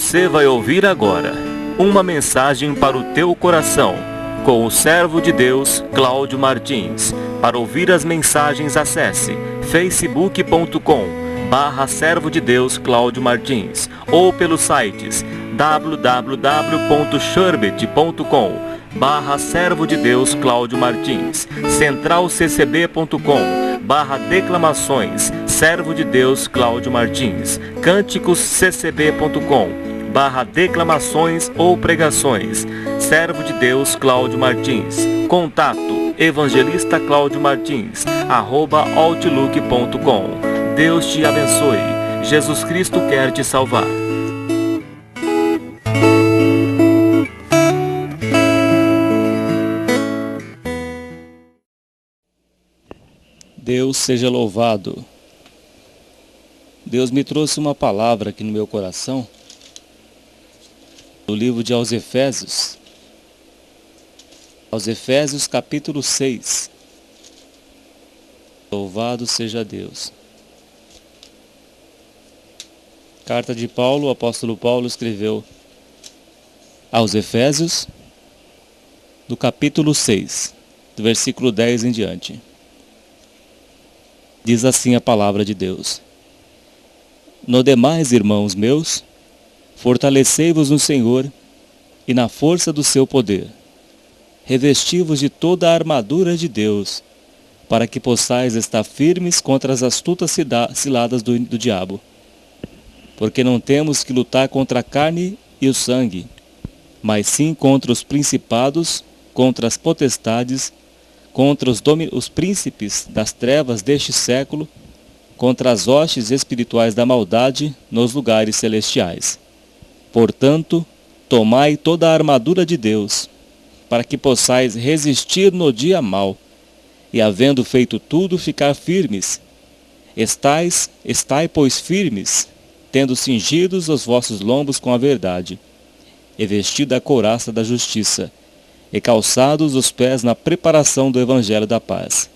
Você vai ouvir agora uma mensagem para o teu coração, com o servo de Deus, Cláudio Martins. Para ouvir as mensagens, acesse facebook.com/servo de Deus Cláudio Martins ou pelos sites www.sherbet.com/servo de Deus Cláudio Martins, centralccb.com/declamações servo de Deus Cláudio Martins, cânticosccb.com/declamações ou pregações servo de Deus Cláudio Martins. Contato evangelista Cláudio Martins @outlook.com. Deus te abençoe. Jesus Cristo quer te salvar. Deus seja louvado. Deus me trouxe uma palavra aqui no meu coração, no livro de aos Efésios capítulo 6. Louvado seja Deus. Carta de Paulo, o apóstolo Paulo escreveu aos Efésios, do capítulo 6, do versículo 10 em diante. Diz assim a palavra de Deus: No demais, irmãos meus, fortalecei-vos no Senhor e na força do seu poder. Revesti-vos de toda a armadura de Deus, para que possais estar firmes contra as astutas ciladas do diabo. Porque não temos que lutar contra a carne e o sangue, mas sim contra os principados, contra as potestades, contra os príncipes das trevas deste século, contra as hostes espirituais da maldade nos lugares celestiais. Portanto, tomai toda a armadura de Deus, para que possais resistir no dia mau, e havendo feito tudo, ficar firmes. Estai, pois, firmes, tendo cingidos os vossos lombos com a verdade, e vestida a couraça da justiça, e calçados os pés na preparação do evangelho da paz,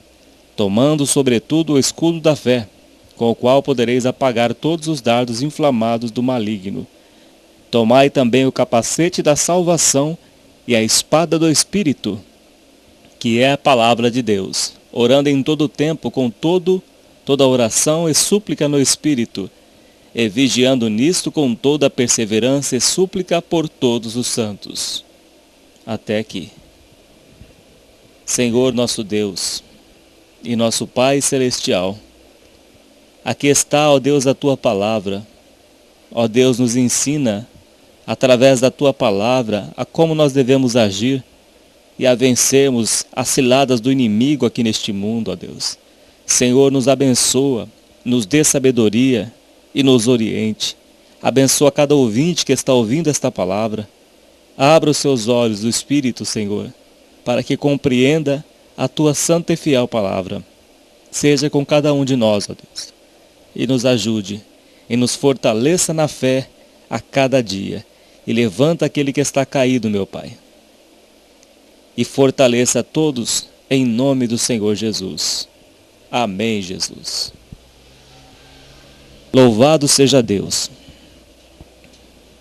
tomando sobretudo o escudo da fé, com o qual podereis apagar todos os dardos inflamados do maligno. Tomai também o capacete da salvação e a espada do Espírito, que é a palavra de Deus, orando em todo o tempo com toda oração e súplica no Espírito, e vigiando nisto com toda perseverança e súplica por todos os santos. Até aqui. Senhor nosso Deus e nosso Pai Celestial, aqui está, ó Deus, a Tua palavra. Ó Deus, nos ensina, através da Tua palavra, a como nós devemos agir e a vencermos as ciladas do inimigo aqui neste mundo, ó Deus. Senhor, nos abençoa, nos dê sabedoria e nos oriente. Abençoa cada ouvinte que está ouvindo esta palavra. Abra os seus olhos do Espírito, Senhor, para que compreenda a Tua santa e fiel palavra. Seja com cada um de nós, ó Deus, e nos ajude, e nos fortaleça na fé a cada dia, e levanta aquele que está caído, meu Pai, e fortaleça a todos em nome do Senhor Jesus. Amém, Jesus. Louvado seja Deus.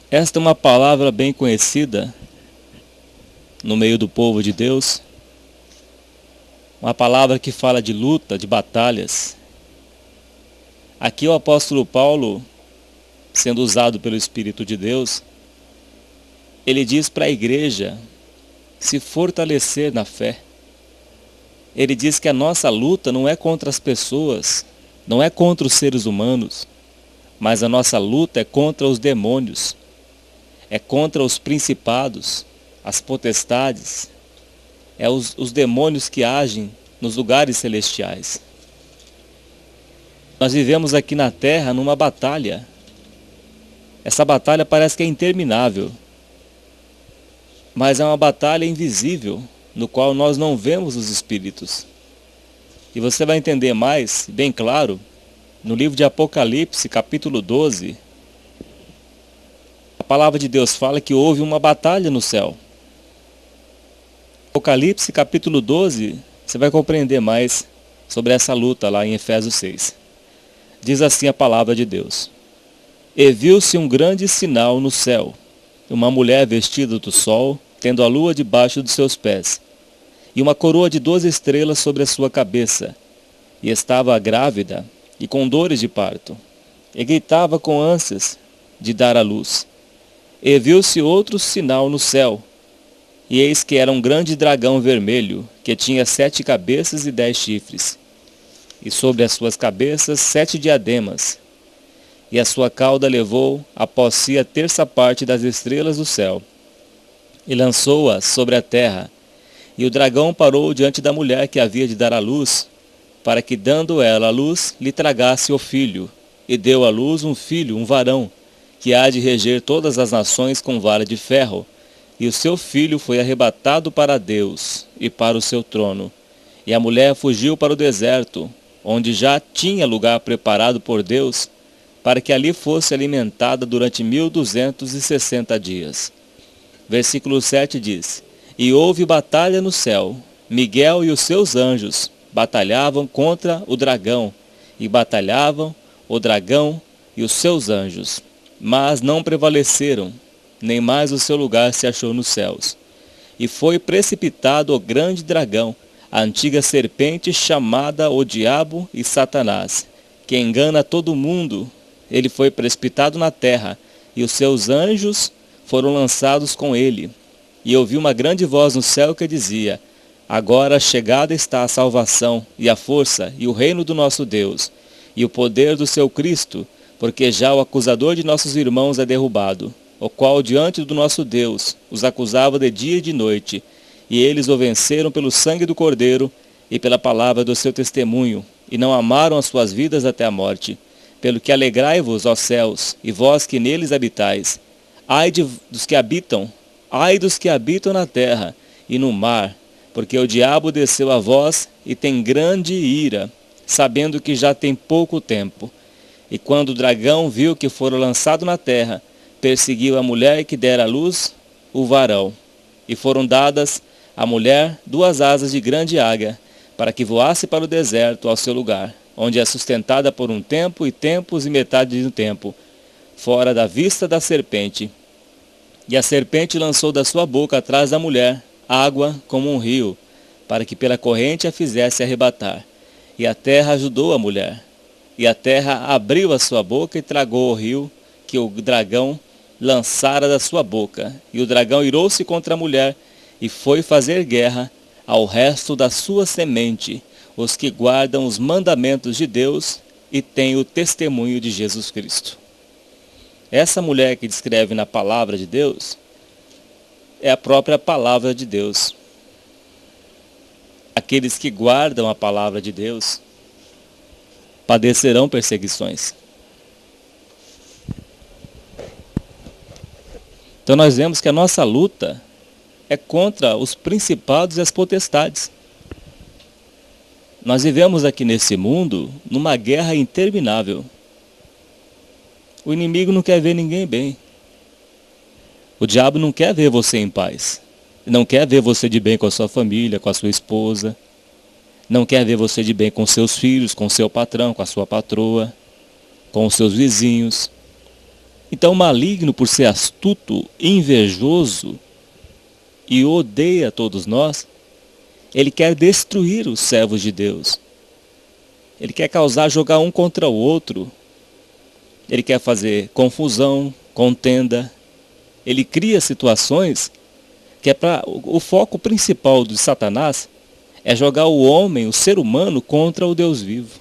Esta é uma palavra bem conhecida no meio do povo de Deus, uma palavra que fala de luta, de batalhas. Aqui o apóstolo Paulo, sendo usado pelo Espírito de Deus, ele diz para a igreja se fortalecer na fé. Ele diz que a nossa luta não é contra as pessoas, não é contra os seres humanos, mas a nossa luta é contra os demônios, é contra os principados, as potestades, é os demônios que agem nos lugares celestiais. Nós vivemos aqui na terra numa batalha. Essa batalha parece que é interminável, mas é uma batalha invisível, no qual nós não vemos os espíritos. E você vai entender mais, bem claro, no livro de Apocalipse, capítulo 12, a palavra de Deus fala que houve uma batalha no céu. Apocalipse, capítulo 12, você vai compreender mais sobre essa luta lá em Efésios 6. Diz assim a palavra de Deus: E viu-se um grande sinal no céu, uma mulher vestida do sol, tendo a lua debaixo dos seus pés, e uma coroa de 12 estrelas sobre a sua cabeça, e estava grávida e com dores de parto, e gritava com ânsias de dar à luz. E viu-se outro sinal no céu, e eis que era um grande dragão vermelho, que tinha 7 cabeças e 10 chifres, e sobre as suas cabeças 7 diademas, e a sua cauda levou após si a terça parte das estrelas do céu, e lançou-as sobre a terra. E o dragão parou diante da mulher que havia de dar à luz, para que, dando ela à luz, lhe tragasse o filho, e deu à luz um filho, um varão, que há de reger todas as nações com vara de ferro, e o seu filho foi arrebatado para Deus e para o seu trono. E a mulher fugiu para o deserto, onde já tinha lugar preparado por Deus, para que ali fosse alimentada durante 1260 dias. Versículo 7 diz: E houve batalha no céu, Miguel e os seus anjos batalhavam contra o dragão, e batalhavam o dragão e os seus anjos, mas não prevaleceram, nem mais o seu lugar se achou nos céus. E foi precipitado o grande dragão, a antiga serpente chamada o Diabo e Satanás, que engana todo mundo. Ele foi precipitado na terra, e os seus anjos foram lançados com ele. E ouvi uma grande voz no céu que dizia: Agora chegada está a salvação, e a força, e o reino do nosso Deus, e o poder do seu Cristo, porque já o acusador de nossos irmãos é derrubado, o qual diante do nosso Deus os acusava de dia e de noite, e eles o venceram pelo sangue do Cordeiro e pela palavra do seu testemunho, e não amaram as suas vidas até a morte. Pelo que alegrai-vos, ó céus, e vós que neles habitais. Ai dos que habitam na terra e no mar, porque o diabo desceu a vós e tem grande ira, sabendo que já tem pouco tempo. E quando o dragão viu que fora lançado na terra, perseguiu a mulher que dera à luz o varão. E foram dadas à mulher 2 asas de grande águia, para que voasse para o deserto ao seu lugar, onde é sustentada por um tempo e tempos e metade do tempo, fora da vista da serpente. E a serpente lançou da sua boca atrás da mulher água como um rio, para que pela corrente a fizesse arrebatar. E a terra ajudou a mulher. E a terra abriu a sua boca e tragou o rio que o dragão lançara da sua boca. E o dragão irou-se contra a mulher e foi fazer guerra ao resto da sua semente, os que guardam os mandamentos de Deus e têm o testemunho de Jesus Cristo. Essa mulher que descreve na palavra de Deus é a própria palavra de Deus. Aqueles que guardam a palavra de Deus padecerão perseguições. Então nós vemos que a nossa luta é contra os principados e as potestades. Nós vivemos aqui nesse mundo numa guerra interminável. O inimigo não quer ver ninguém bem. O diabo não quer ver você em paz. Não quer ver você de bem com a sua família, com a sua esposa. Não quer ver você de bem com seus filhos, com seu patrão, com a sua patroa, com os seus vizinhos. Então o maligno, por ser astuto, invejoso e odeia todos nós, ele quer destruir os servos de Deus. Ele quer jogar um contra o outro. Ele quer fazer confusão, contenda. Ele cria situações que é para o foco principal de Satanás é jogar o homem, o ser humano, contra o Deus vivo,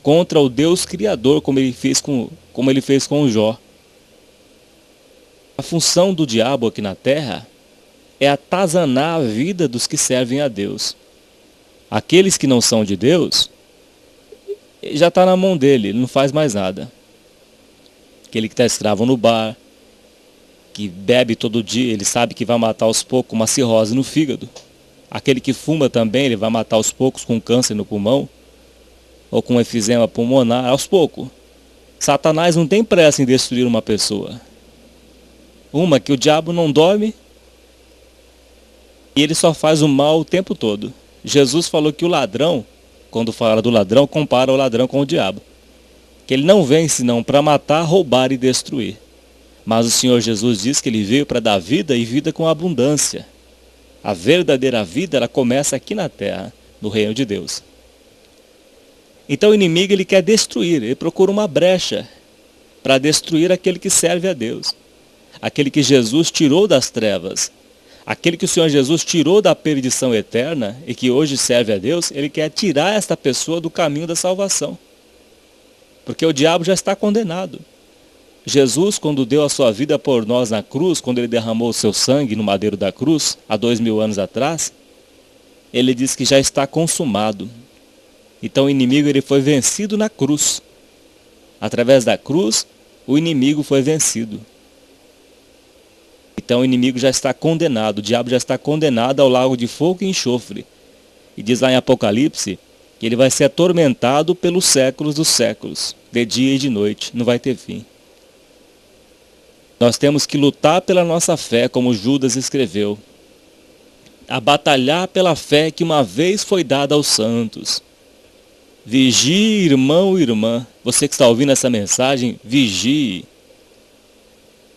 contra o Deus criador, como ele fez com o Jó. A função do diabo aqui na terra é atazanar a vida dos que servem a Deus. Aqueles que não são de Deus, já está na mão dele, ele não faz mais nada. Aquele que está escravo no bar, que bebe todo dia, ele sabe que vai matar aos poucos uma cirrose no fígado. Aquele que fuma também, ele vai matar aos poucos com câncer no pulmão, ou com efizema pulmonar, aos poucos. Satanás não tem pressa em destruir uma pessoa. Uma que o diabo não dorme e ele só faz o mal o tempo todo. Jesus falou que o ladrão, quando fala do ladrão, compara o ladrão com o diabo. que ele não vem senão para matar, roubar e destruir. Mas o Senhor Jesus diz que ele veio para dar vida e vida com abundância. A verdadeira vida, ela começa aqui na terra, no reino de Deus. Então o inimigo, ele quer destruir, ele procura uma brecha para destruir aquele que serve a Deus. Aquele que Jesus tirou das trevas. Aquele que o Senhor Jesus tirou da perdição eterna e que hoje serve a Deus, ele quer tirar esta pessoa do caminho da salvação. Porque o diabo já está condenado. Jesus, quando deu a sua vida por nós na cruz, quando ele derramou o seu sangue no madeiro da cruz, há 2000 anos atrás, ele disse que já está consumado. Então o inimigo, ele foi vencido na cruz. Através da cruz, o inimigo foi vencido. Então o inimigo já está condenado, o diabo já está condenado ao lago de fogo e enxofre. E diz lá em Apocalipse que ele vai ser atormentado pelos séculos dos séculos, de dia e de noite, não vai ter fim. Nós temos que lutar pela nossa fé, como Judas escreveu. A batalhar pela fé que uma vez foi dada aos santos. Vigie, irmão e irmã. Você que está ouvindo essa mensagem, vigie.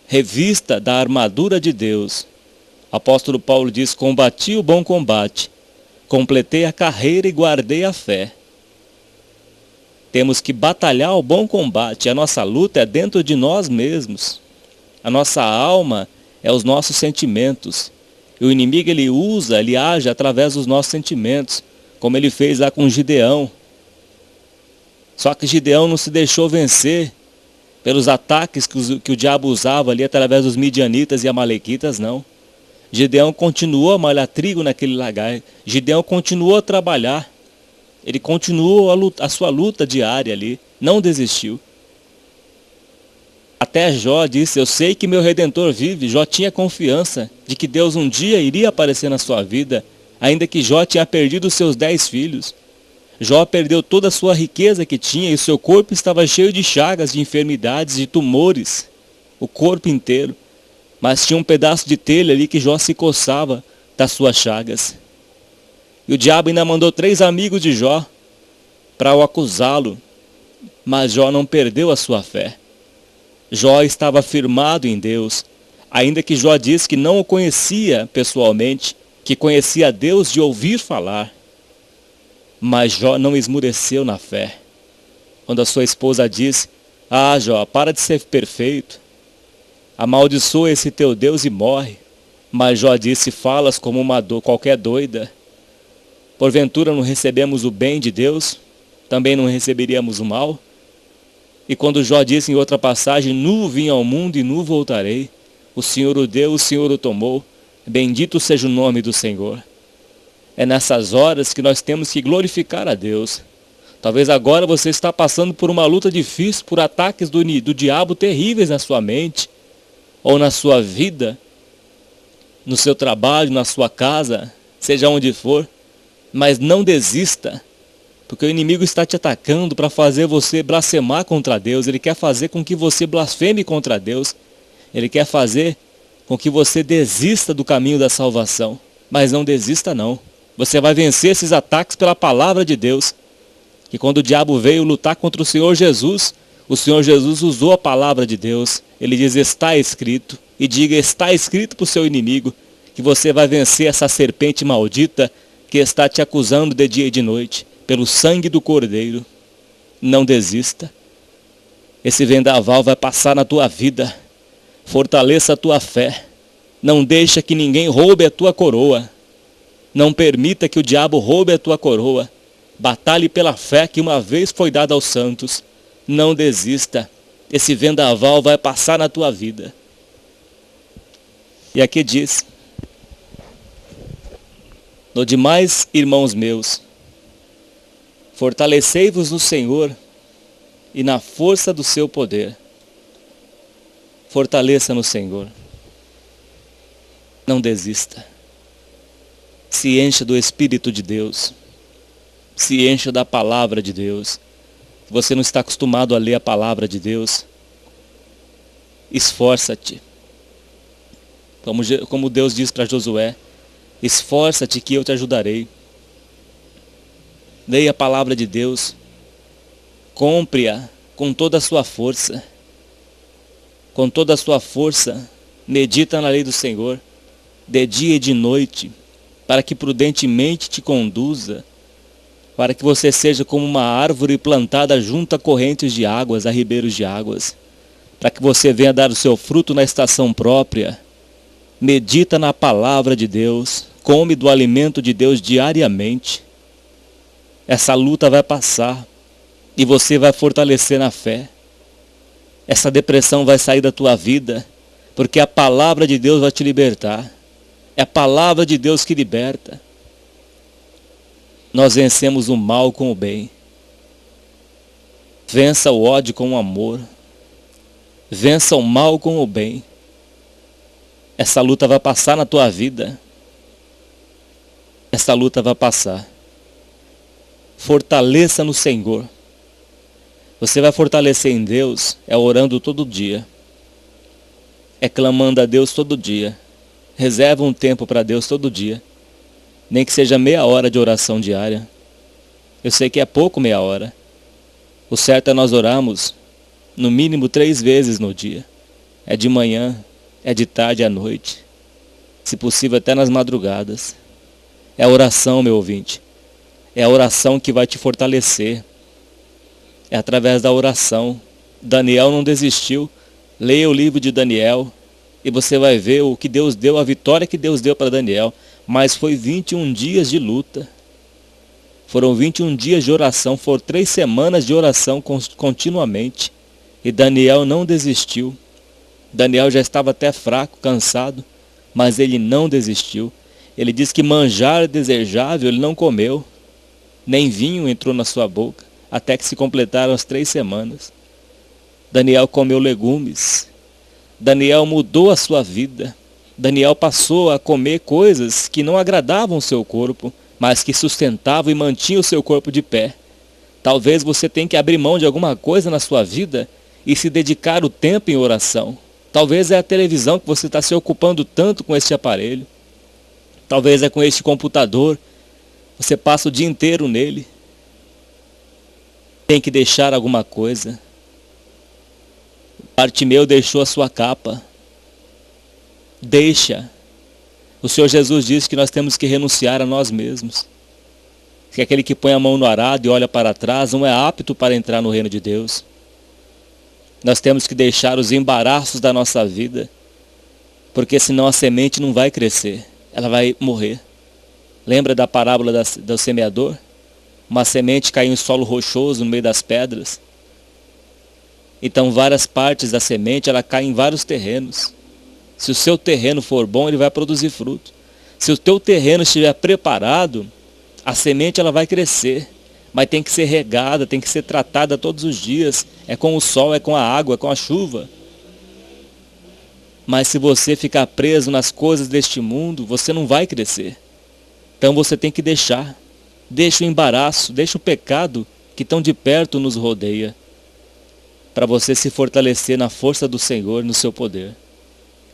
Revista da armadura de Deus. O apóstolo Paulo diz: combati o bom combate, completei a carreira e guardei a fé. Temos que batalhar o bom combate. A nossa luta é dentro de nós mesmos. A nossa alma é os nossos sentimentos. E o inimigo, ele age através dos nossos sentimentos, como ele fez lá com Gideão. Só que Gideão não se deixou vencer pelos ataques que o diabo usava ali através dos midianitas e amalequitas, não. Gideão continuou a malhar trigo naquele lagar. Gideão continuou a trabalhar. Ele continuou a sua luta diária ali. Não desistiu. Até Jó disse: eu sei que meu Redentor vive. Jó tinha confiança de que Deus um dia iria aparecer na sua vida, ainda que Jó tinha perdido os seus 10 filhos. Jó perdeu toda a sua riqueza que tinha e o seu corpo estava cheio de chagas, de enfermidades, de tumores. O corpo inteiro. Mas tinha um pedaço de telha ali que Jó se coçava das suas chagas. E o diabo ainda mandou 3 amigos de Jó para o acusá-lo. Mas Jó não perdeu a sua fé. Jó estava firmado em Deus, ainda que Jó disse que não o conhecia pessoalmente, que conhecia Deus de ouvir falar. Mas Jó não esmureceu na fé. Quando a sua esposa disse: ah, Jó, para de ser perfeito, amaldiçoa esse teu Deus e morre. Mas Jó disse: falas como qualquer doida. Porventura não recebemos o bem de Deus? Também não receberíamos o mal? E quando Jó disse em outra passagem: nu vim ao mundo e nu voltarei. O Senhor o deu, o Senhor o tomou. Bendito seja o nome do Senhor. É nessas horas que nós temos que glorificar a Deus. Talvez agora você está passando por uma luta difícil, por ataques do diabo terríveis na sua mente, ou na sua vida, no seu trabalho, na sua casa, seja onde for. Mas não desista. Porque o inimigo está te atacando para fazer você blasfemar contra Deus. Ele quer fazer com que você blasfeme contra Deus. Ele quer fazer com que você desista do caminho da salvação. Mas não desista não. Você vai vencer esses ataques pela palavra de Deus. Que quando o diabo veio lutar contra o Senhor Jesus usou a palavra de Deus. Ele diz: está escrito. E diga: está escrito para o seu inimigo que você vai vencer essa serpente maldita que está te acusando de dia e de noite. Pelo sangue do Cordeiro. Não desista. Esse vendaval vai passar na tua vida. Fortaleça a tua fé. Não deixa que ninguém roube a tua coroa. Não permita que o diabo roube a tua coroa. Batalhe pela fé que uma vez foi dada aos santos. Não desista. Esse vendaval vai passar na tua vida. E aqui diz: no demais, irmãos meus, fortalecei-vos no Senhor e na força do seu poder. Fortaleça no Senhor. Não desista. Se encha do Espírito de Deus. Se encha da palavra de Deus. Se você não está acostumado a ler a palavra de Deus, esforça-te. Como Deus diz para Josué: esforça-te que eu te ajudarei. Leia a palavra de Deus. Compre-a com toda a sua força. Com toda a sua força, medita na lei do Senhor, de dia e de noite, para que prudentemente te conduza, para que você seja como uma árvore plantada junto a correntes de águas, a ribeiros de águas, para que você venha dar o seu fruto na estação própria. Medita na palavra de Deus, come do alimento de Deus diariamente. Essa luta vai passar e você vai fortalecer na fé. Essa depressão vai sair da tua vida, porque a palavra de Deus vai te libertar. É a palavra de Deus que liberta. Nós vencemos o mal com o bem. Vença o ódio com o amor. Vença o mal com o bem. Essa luta vai passar na tua vida. Essa luta vai passar. Fortaleça no Senhor. Você vai fortalecer em Deus orando todo dia. É clamando a Deus todo dia. Reserva um tempo para Deus todo dia. Nem que seja meia hora de oração diária. Eu sei que é pouco meia hora. O certo é nós orarmos no mínimo 3 vezes no dia. É de manhã, é de tarde e à noite. Se possível até nas madrugadas. É a oração, meu ouvinte. É a oração que vai te fortalecer. É através da oração. Daniel não desistiu. Leia o livro de Daniel e você vai ver o que Deus deu, a vitória que Deus deu para Daniel. Mas foi 21 dias de luta. Foram 21 dias de oração, foram 3 semanas de oração continuamente. E Daniel não desistiu. Daniel já estava até fraco, cansado, mas ele não desistiu. Ele diz que manjar desejável ele não comeu, nem vinho entrou na sua boca, até que se completaram as 3 semanas. Daniel comeu legumes. Daniel mudou a sua vida. Daniel passou a comer coisas que não agradavam o seu corpo, mas que sustentavam e mantinham o seu corpo de pé. Talvez você tenha que abrir mão de alguma coisa na sua vida e se dedicar o tempo em oração. Talvez é a televisão que você está se ocupando tanto com este aparelho. Talvez é com este computador. Você passa o dia inteiro nele. Tem que deixar alguma coisa. Bartimeu deixou a sua capa. Deixa. O Senhor Jesus disse que nós temos que renunciar a nós mesmos. Que aquele que põe a mão no arado e olha para trás não é apto para entrar no reino de Deus. Nós temos que deixar os embaraços da nossa vida, porque senão a semente não vai crescer, ela vai morrer. Lembra da parábola do semeador? Uma semente caiu em solo rochoso no meio das pedras. Então várias partes da semente ela cai em vários terrenos. Se o seu terreno for bom, ele vai produzir fruto. Se o teu terreno estiver preparado, a semente ela vai crescer. Mas tem que ser regada, tem que ser tratada todos os dias. É com o sol, é com a água, é com a chuva. Mas se você ficar preso nas coisas deste mundo, você não vai crescer. Então você tem que deixar. Deixa o embaraço, deixa o pecado que tão de perto nos rodeia. Para você se fortalecer na força do Senhor, no seu poder.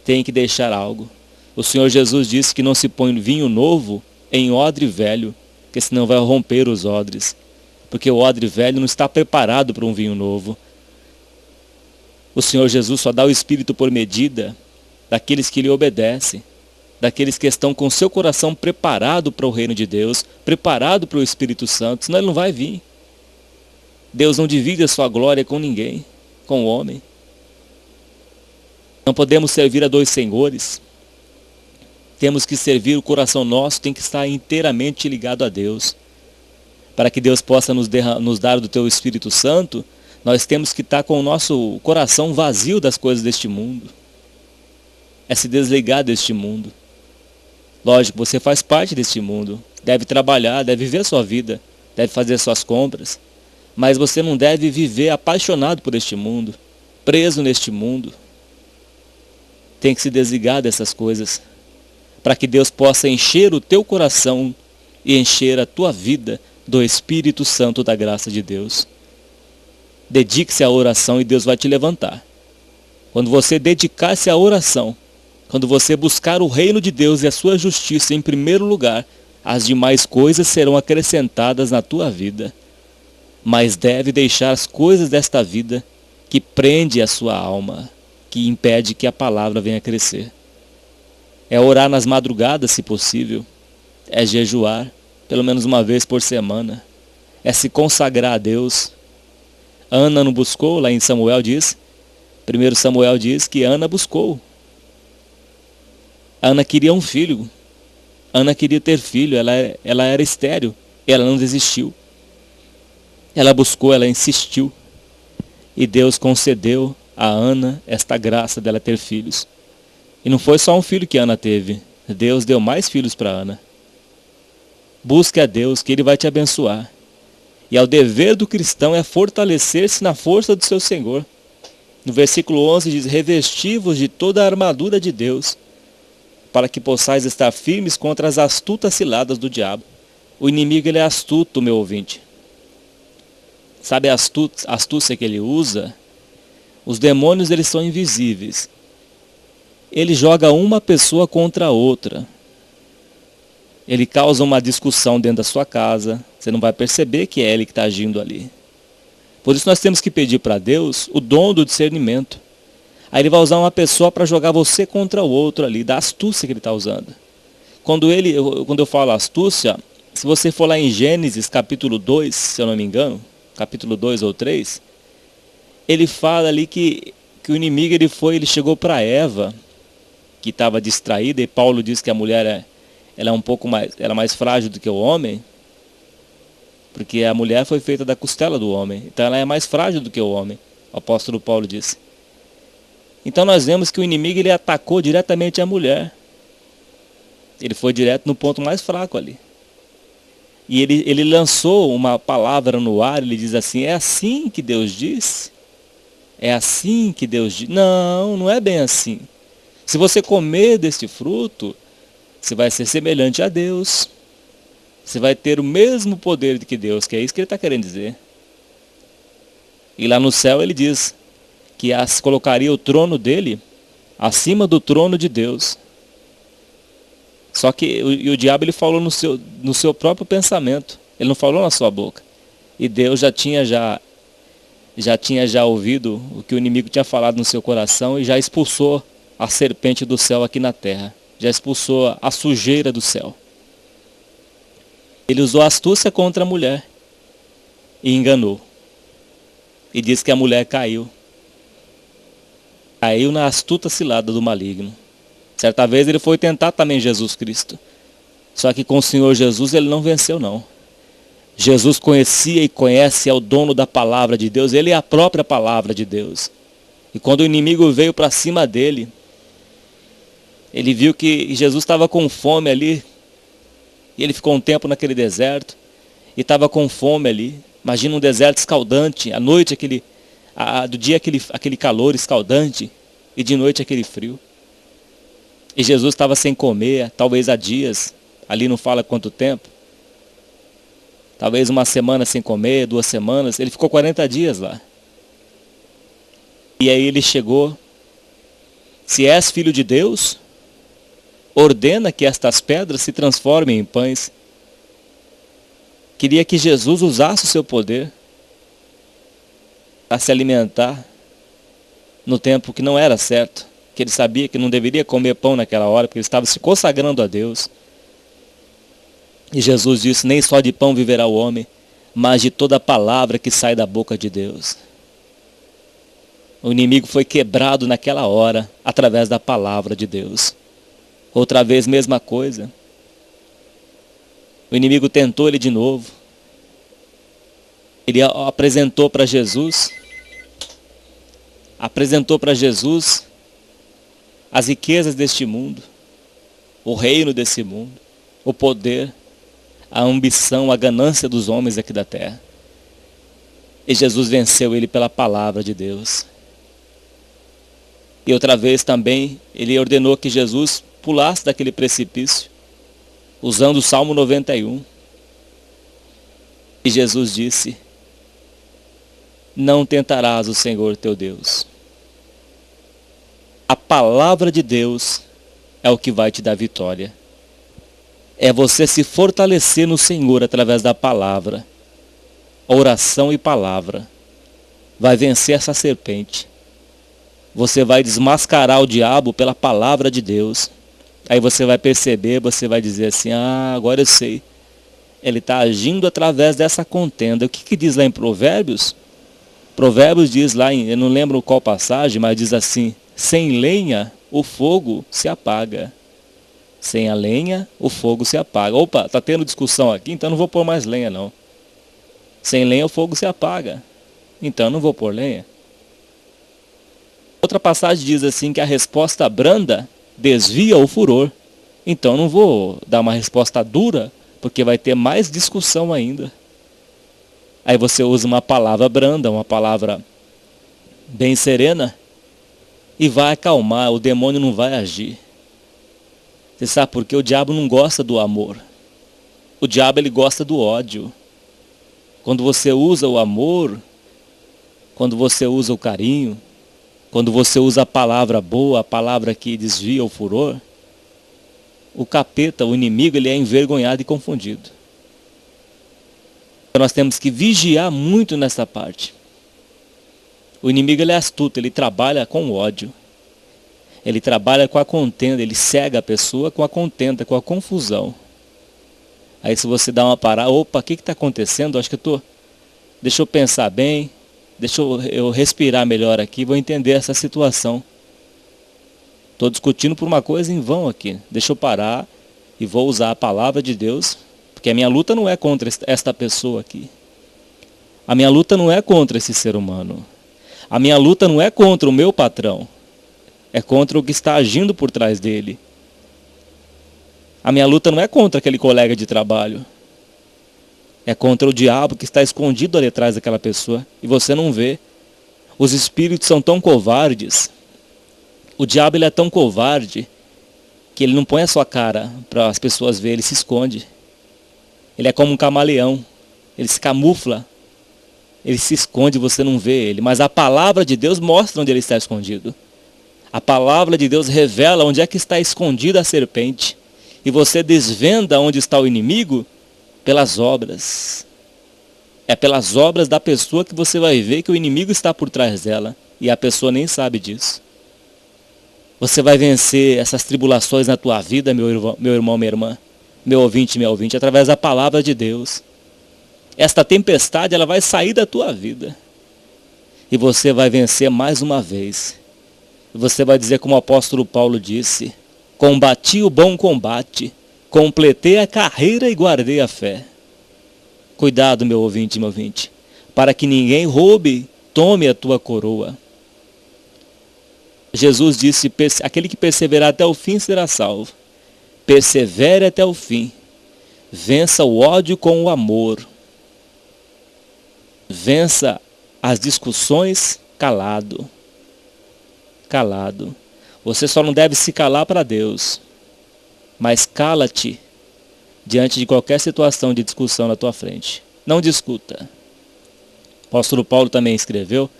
Tem que deixar algo. O Senhor Jesus disse que não se põe vinho novo em odre velho, porque senão vai romper os odres. Porque o odre velho não está preparado para um vinho novo. O Senhor Jesus só dá o Espírito por medida daqueles que lhe obedecem, daqueles que estão com seu coração preparado para o reino de Deus, preparado para o Espírito Santo, senão ele não vai vir. Deus não divide a sua glória com ninguém, com o homem. Não podemos servir a 2 senhores. Temos que servir, o coração nosso tem que estar inteiramente ligado a Deus. Para que Deus possa nos dar do teu Espírito Santo, nós temos que estar com o nosso coração vazio das coisas deste mundo. É se desligar deste mundo. Lógico, você faz parte deste mundo. Deve trabalhar, deve viver a sua vida, deve fazer suas compras. Mas você não deve viver apaixonado por este mundo, preso neste mundo. Tem que se desligar dessas coisas, para que Deus possa encher o teu coração e encher a tua vida do Espírito Santo da graça de Deus. Dedique-se à oração e Deus vai te levantar. Quando você dedicar-se à oração, quando você buscar o reino de Deus e a sua justiça em primeiro lugar, as demais coisas serão acrescentadas na tua vida. mas deve deixar as coisas desta vida que prende a sua alma, que impede que a palavra venha a crescer. É orar nas madrugadas, se possível. É jejuar, pelo menos uma vez por semana. É se consagrar a Deus. Ana não buscou, lá em Samuel diz, 1 Samuel diz que Ana buscou. Ana queria um filho. Ana queria ter filho, ela era estéril, ela não desistiu. Ela buscou, ela insistiu. E Deus concedeu a Ana esta graça dela ter filhos. E não foi só um filho que Ana teve. Deus deu mais filhos para Ana. Busque a Deus, que Ele vai te abençoar. E ao dever do cristão é fortalecer-se na força do seu Senhor. No versículo 11 diz, revesti-vos de toda a armadura de Deus, para que possais estar firmes contra as astutas ciladas do diabo. O inimigo ele é astuto, meu ouvinte. Sabe a astúcia que ele usa? Os demônios eles são invisíveis. Ele joga uma pessoa contra a outra. Ele causa uma discussão dentro da sua casa. Você não vai perceber que é ele que está agindo ali. Por isso nós temos que pedir para Deus o dom do discernimento. Aí ele vai usar uma pessoa para jogar você contra o outro ali, da astúcia que ele está usando. Quando eu falo astúcia, se você for lá em Gênesis capítulo 2, se eu não me engano, capítulo 2 ou 3, ele fala ali que o inimigo ele chegou para Eva, que estava distraída, e Paulo diz que a mulher ela é um pouco mais frágil do que o homem, porque a mulher foi feita da costela do homem, então ela é mais frágil do que o homem, o apóstolo Paulo disse. Então nós vemos que o inimigo ele atacou diretamente a mulher. Ele foi direto no ponto mais fraco ali. E ele lançou uma palavra no ar, ele diz assim, é assim que Deus diz? É assim que Deus diz? Não, não é bem assim. Se você comer deste fruto, você vai ser semelhante a Deus. Você vai ter o mesmo poder que Deus, que é isso que ele está querendo dizer. E lá no céu ele diz que colocaria o trono dele acima do trono de Deus. Só que o diabo ele falou no seu próprio pensamento. Ele não falou na sua boca. E Deus já tinha ouvido o que o inimigo tinha falado no seu coração e já expulsou a serpente do céu aqui na terra. Já expulsou a sujeira do céu. Ele usou astúcia contra a mulher e enganou. E disse que a mulher caiu. Caiu na astuta cilada do maligno. Certa vez ele foi tentar também Jesus Cristo. Só que com o Senhor Jesus ele não venceu não. Jesus conhecia e conhece, é o dono da palavra de Deus. Ele é a própria palavra de Deus. E quando o inimigo veio para cima dele, ele viu que Jesus estava com fome ali. E ele ficou um tempo naquele deserto. E estava com fome ali. Imagina um deserto escaldante. À noite do dia aquele calor escaldante. E de noite aquele frio. E Jesus estava sem comer, talvez há dias. Ali não fala quanto tempo. Talvez uma semana sem comer, 2 semanas. Ele ficou 40 dias lá. E aí ele chegou. Se és filho de Deus, ordena que estas pedras se transformem em pães. Queria que Jesus usasse o seu poder a se alimentar no tempo que não era certo. Que ele sabia que não deveria comer pão naquela hora, porque ele estava se consagrando a Deus. E Jesus disse, nem só de pão viverá o homem, mas de toda a palavra que sai da boca de Deus. O inimigo foi quebrado naquela hora, através da palavra de Deus. Outra vez, mesma coisa. O inimigo tentou ele de novo. Ele apresentou para Jesus as riquezas deste mundo, o reino desse mundo, o poder, a ambição, a ganância dos homens aqui da terra. E Jesus venceu ele pela palavra de Deus. E outra vez também, ele ordenou que Jesus pulasse daquele precipício, usando o Salmo 91. E Jesus disse, não tentarás o Senhor teu Deus. A palavra de Deus é o que vai te dar vitória. É você se fortalecer no Senhor através da palavra. oração e palavra. Vai vencer essa serpente. Você vai desmascarar o diabo pela palavra de Deus. Aí você vai perceber, você vai dizer assim, agora eu sei. Ele está agindo através dessa contenda. O que diz lá em Provérbios? Provérbios diz lá, eu não lembro qual passagem, mas diz assim, sem lenha o fogo se apaga. Sem a lenha o fogo se apaga. Opa, está tendo discussão aqui, então não vou pôr mais lenha não. Sem lenha o fogo se apaga. Então não vou pôr lenha. Outra passagem diz assim que a resposta branda desvia o furor. Então não vou dar uma resposta dura, porque vai ter mais discussão ainda. Aí você usa uma palavra branda, uma palavra bem serena, e vai acalmar, o demônio não vai agir. Você sabe por quê? O diabo não gosta do amor. O diabo ele gosta do ódio. Quando você usa o amor, quando você usa o carinho, quando você usa a palavra boa, a palavra que desvia o furor, o capeta, o inimigo, ele é envergonhado e confundido. Então nós temos que vigiar muito nessa parte. O inimigo ele é astuto, ele trabalha com ódio. Ele trabalha com a contenda, ele cega a pessoa com a contenda, com a confusão. Aí se você dá uma parada, opa, o que está acontecendo? Acho que deixa eu pensar bem, deixa eu respirar melhor aqui, vou entender essa situação. Estou discutindo por uma coisa em vão aqui. Deixa eu parar e vou usar a palavra de Deus, porque a minha luta não é contra esta pessoa aqui. A minha luta não é contra esse ser humano. A minha luta não é contra o meu patrão. É contra o que está agindo por trás dele. A minha luta não é contra aquele colega de trabalho. É contra o diabo que está escondido ali atrás daquela pessoa e você não vê. Os espíritos são tão covardes. O diabo ele é tão covarde que ele não põe a sua cara para as pessoas verem, ele se esconde. Ele é como um camaleão, ele se camufla, ele se esconde e você não vê ele. Mas a palavra de Deus mostra onde ele está escondido. A palavra de Deus revela onde é que está escondida a serpente. E você desvenda onde está o inimigo pelas obras. É pelas obras da pessoa que você vai ver que o inimigo está por trás dela. E a pessoa nem sabe disso. Você vai vencer essas tribulações na tua vida, meu irmão, minha irmã, meu ouvinte, minha ouvinte, através da palavra de Deus. Esta tempestade, ela vai sair da tua vida. E você vai vencer mais uma vez. Você vai dizer como o apóstolo Paulo disse, combati o bom combate, completei a carreira e guardei a fé. Cuidado, meu ouvinte, para que ninguém roube, tome a tua coroa. Jesus disse, aquele que perseverar até o fim será salvo. Persevere até o fim. Vença o ódio com o amor. Vença as discussões calado. Calado. Você só não deve se calar para Deus. Mas cala-te diante de qualquer situação de discussão na tua frente. Não discuta. O apóstolo Paulo também escreveu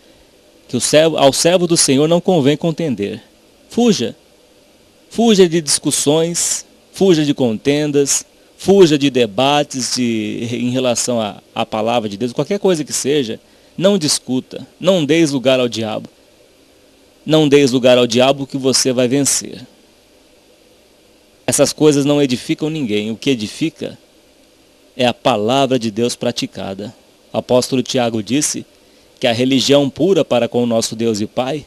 que ao servo do Senhor não convém contender. Fuja. Fuja de discussões, fuja de contendas, fuja de debates em relação à palavra de Deus, qualquer coisa que seja, não discuta, não deis lugar ao diabo. Não deis lugar ao diabo que você vai vencer. Essas coisas não edificam ninguém, o que edifica é a palavra de Deus praticada. O apóstolo Tiago disse que a religião pura para com o nosso Deus e Pai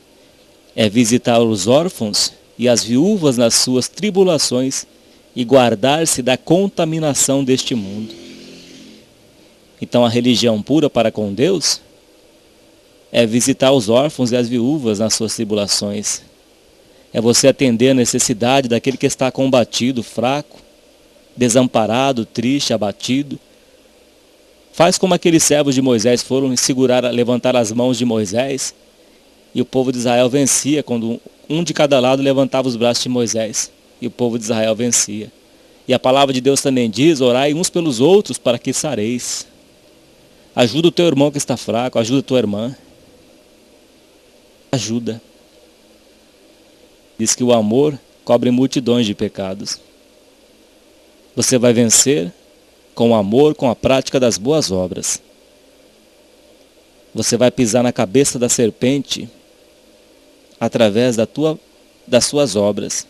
é visitar os órfãos e as viúvas nas suas tribulações e guardar-se da contaminação deste mundo. Então a religião pura para com Deus é visitar os órfãos e as viúvas nas suas tribulações. É você atender a necessidade daquele que está combatido, fraco, desamparado, triste, abatido. Faz como aqueles servos de Moisés foram levantar as mãos de Moisés, e o povo de Israel vencia quando um de cada lado levantava os braços de Moisés, e o povo de Israel vencia. E a palavra de Deus também diz, orai uns pelos outros para que sareis. Ajuda o teu irmão que está fraco, ajuda a tua irmã. Ajuda. Diz que o amor cobre multidões de pecados. Você vai vencer com o amor, com a prática das boas obras. Você vai pisar na cabeça da serpente através das suas obras,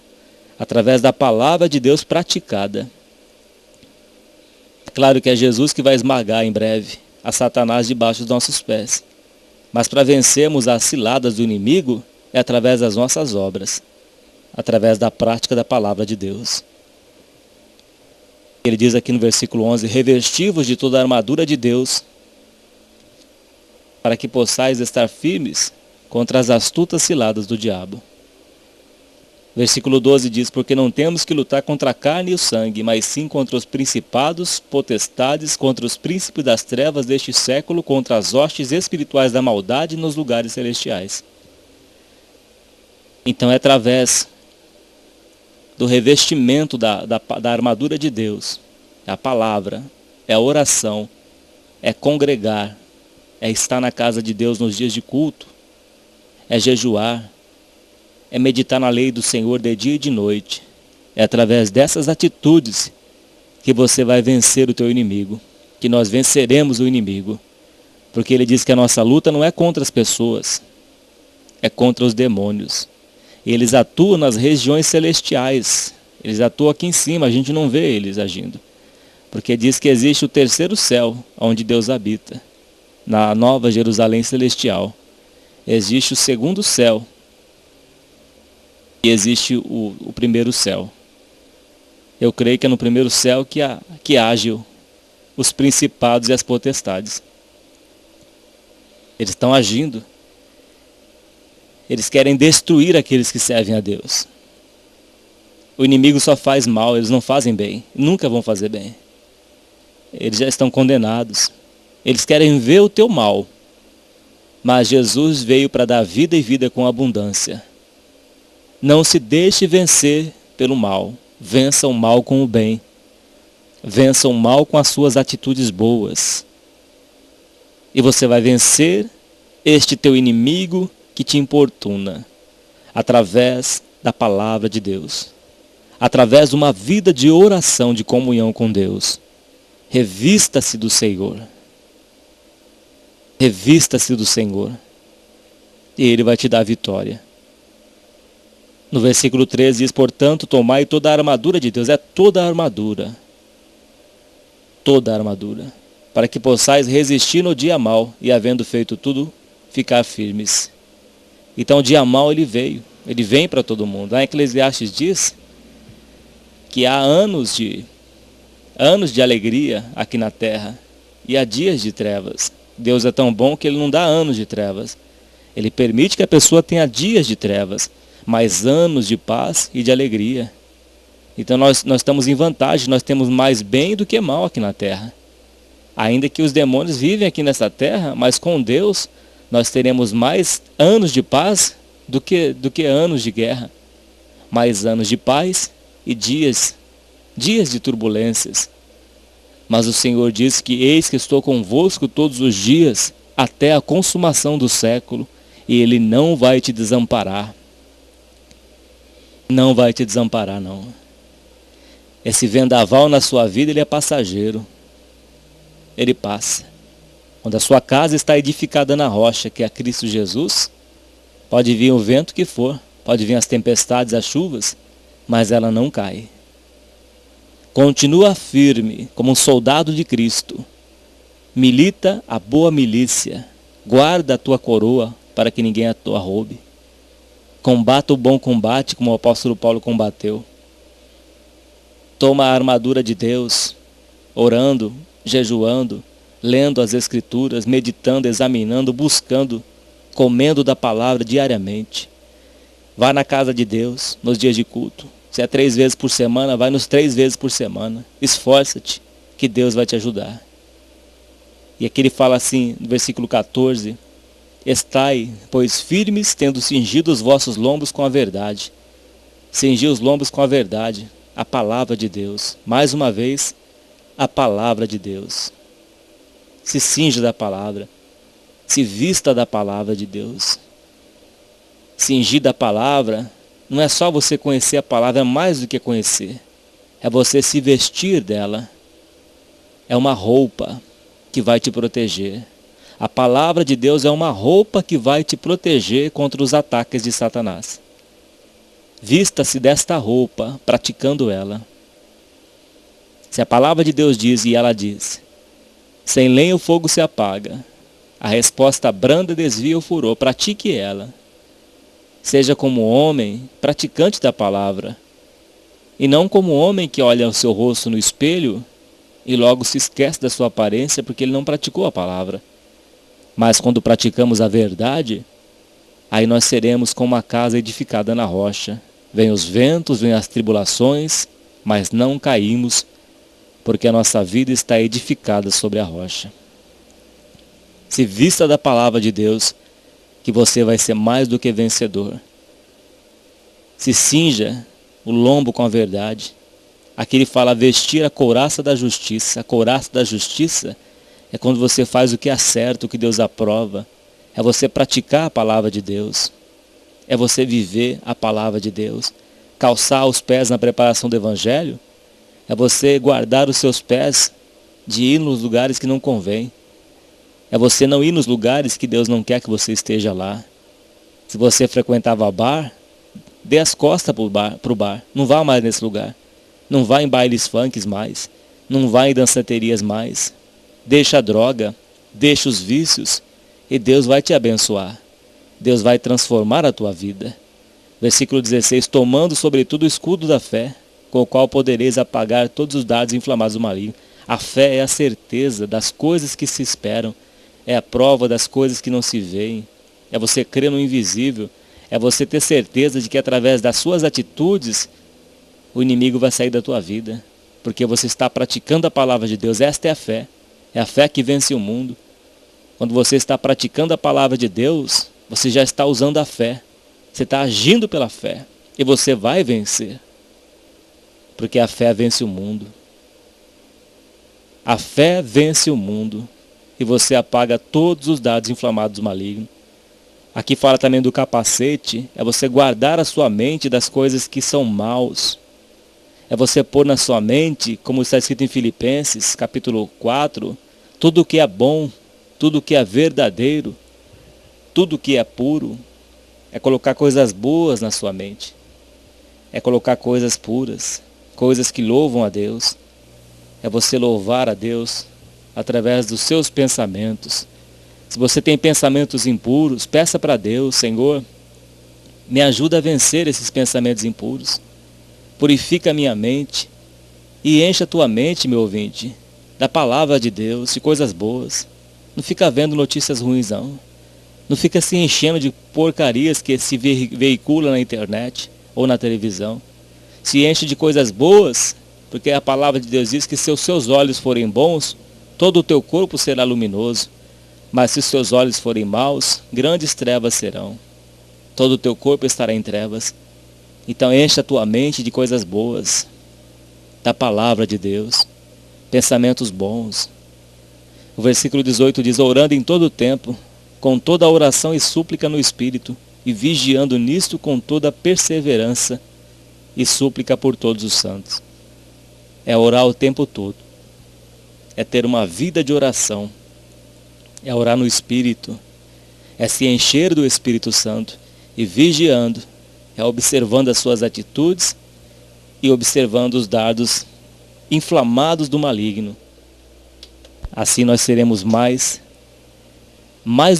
através da palavra de Deus praticada. Claro que é Jesus que vai esmagar em breve a Satanás debaixo dos nossos pés. Mas para vencermos as ciladas do inimigo é através das nossas obras, através da prática da palavra de Deus. Ele diz aqui no versículo 11, revesti-vos de toda a armadura de Deus, para que possais estar firmes contra as astutas ciladas do diabo. Versículo 12 diz, porque não temos que lutar contra a carne e o sangue, mas sim contra os principados, potestades, contra os príncipes das trevas deste século, contra as hostes espirituais da maldade nos lugares celestiais. Então é através do revestimento da armadura de Deus, é a palavra, é a oração, é congregar, é estar na casa de Deus nos dias de culto, é jejuar, é meditar na lei do Senhor de dia e de noite. É através dessas atitudes que você vai vencer o teu inimigo, que nós venceremos o inimigo. Porque ele diz que a nossa luta não é contra as pessoas, é contra os demônios. E eles atuam nas regiões celestiais, eles atuam aqui em cima, a gente não vê eles agindo. Porque diz que existe o terceiro céu, onde Deus habita, na nova Jerusalém celestial. Existe o segundo céu, e existe o primeiro céu. Eu creio que é no primeiro céu que age os principados e as potestades. Eles estão agindo. Eles querem destruir aqueles que servem a Deus. O inimigo só faz mal, eles não fazem bem. Nunca vão fazer bem. Eles já estão condenados. Eles querem ver o teu mal. Mas Jesus veio para dar vida e vida com abundância. Não se deixe vencer pelo mal. Vença o mal com o bem. Vença o mal com as suas atitudes boas. E você vai vencer este teu inimigo que te importuna. Através da palavra de Deus. Através de uma vida de oração, de comunhão com Deus. Revista-se do Senhor. Revista-se do Senhor. E Ele vai te dar a vitória. No versículo 13 diz, portanto, tomai toda a armadura de Deus. É toda a armadura. Toda a armadura. Para que possais resistir no dia mau e, havendo feito tudo, ficar firmes. Então o dia mau ele veio. Ele vem para todo mundo. A Eclesiastes diz que há anos de alegria aqui na terra. E há dias de trevas. Deus é tão bom que Ele não dá anos de trevas. Ele permite que a pessoa tenha dias de trevas, mas anos de paz e de alegria. Então nós estamos em vantagem, nós temos mais bem do que mal aqui na terra. Ainda que os demônios vivem aqui nessa terra, mas com Deus nós teremos mais anos de paz do que anos de guerra. Mais anos de paz e dias de turbulências. Mas o Senhor diz que eis que estou convosco todos os dias, até a consumação do século, e Ele não vai te desamparar. Não vai te desamparar, não. Esse vendaval na sua vida, ele é passageiro. Ele passa. Quando a sua casa está edificada na rocha, que é Cristo Jesus, pode vir o vento que for, pode vir as tempestades, as chuvas, mas ela não cai. Continua firme, como um soldado de Cristo. Milita a boa milícia. Guarda a tua coroa, para que ninguém a tua roube. Combata o bom combate, como o apóstolo Paulo combateu. Toma a armadura de Deus, orando, jejuando, lendo as Escrituras, meditando, examinando, buscando, comendo da palavra diariamente. Vá na casa de Deus nos dias de culto. Se é 3 vezes por semana, vai nos 3 vezes por semana. Esforça-te, que Deus vai te ajudar. E aqui ele fala assim, no versículo 14, estai, pois firmes, tendo cingido os vossos lombos com a verdade. Cingir os lombos com a verdade, a palavra de Deus. Mais uma vez, a palavra de Deus. Se cinja da palavra, se vista da palavra de Deus. Cingir da palavra, não é só você conhecer a palavra, é mais do que conhecer. É você se vestir dela. É uma roupa que vai te proteger. A palavra de Deus é uma roupa que vai te proteger contra os ataques de Satanás. Vista-se desta roupa, praticando ela. Se a palavra de Deus diz, e ela diz, sem lenha o fogo se apaga, a resposta branda desvia o furor, pratique ela. Seja como homem, praticante da palavra, e não como homem que olha o seu rosto no espelho e logo se esquece da sua aparência porque ele não praticou a palavra. Mas quando praticamos a verdade, aí nós seremos como uma casa edificada na rocha. Vêm os ventos, vêm as tribulações, mas não caímos, porque a nossa vida está edificada sobre a rocha. Se vista da palavra de Deus, que você vai ser mais do que vencedor. Se cinja o lombo com a verdade. Aqui ele fala vestir a couraça da justiça. A couraça da justiça é quando você faz o que é certo, o que Deus aprova. É você praticar a palavra de Deus. É você viver a palavra de Deus. Calçar os pés na preparação do Evangelho é você guardar os seus pés de ir nos lugares que não convém. É você não ir nos lugares que Deus não quer que você esteja lá. Se você frequentava bar, dê as costas para o bar. Não vá mais nesse lugar. Não vá em bailes funks mais. Não vá em danceterias mais. Deixa a droga, deixa os vícios e Deus vai te abençoar. Deus vai transformar a tua vida. Versículo 16, tomando sobretudo o escudo da fé, com o qual podereis apagar todos os dardos inflamados do maligno. A fé é a certeza das coisas que se esperam, é a prova das coisas que não se veem, é você crer no invisível, é você ter certeza de que através das suas atitudes o inimigo vai sair da tua vida, porque você está praticando a palavra de Deus. Esta é a fé que vence o mundo. Quando você está praticando a palavra de Deus, você já está usando a fé. Você está agindo pela fé. E você vai vencer. Porque a fé vence o mundo. A fé vence o mundo. E você apaga todos os dardos inflamados do maligno. Aqui fala também do capacete. É você guardar a sua mente das coisas que são maus. É você pôr na sua mente, como está escrito em Filipenses, capítulo 4, tudo o que é bom, tudo o que é verdadeiro, tudo o que é puro. É colocar coisas boas na sua mente. É colocar coisas puras, coisas que louvam a Deus. É você louvar a Deus através dos seus pensamentos. Se você tem pensamentos impuros, peça para Deus, Senhor, me ajuda a vencer esses pensamentos impuros. Purifica a minha mente e enche a tua mente, meu ouvinte, da palavra de Deus, de coisas boas. Não fica vendo notícias ruins, não. Não fica se enchendo de porcarias que se veicula na internet ou na televisão. Se enche de coisas boas, porque a palavra de Deus diz que se os seus olhos forem bons, todo o teu corpo será luminoso. Mas se os seus olhos forem maus, grandes trevas serão. Todo o teu corpo estará em trevas. Então enche a tua mente de coisas boas, da palavra de Deus, pensamentos bons. O versículo 18 diz, orando em todo o tempo, com toda a oração e súplica no Espírito, e vigiando nisto com toda a perseverança e súplica por todos os santos. É orar o tempo todo. É ter uma vida de oração. É orar no Espírito. É se encher do Espírito Santo. E vigiando. É observando as suas atitudes e observando os dardos inflamados do maligno. Assim nós seremos mais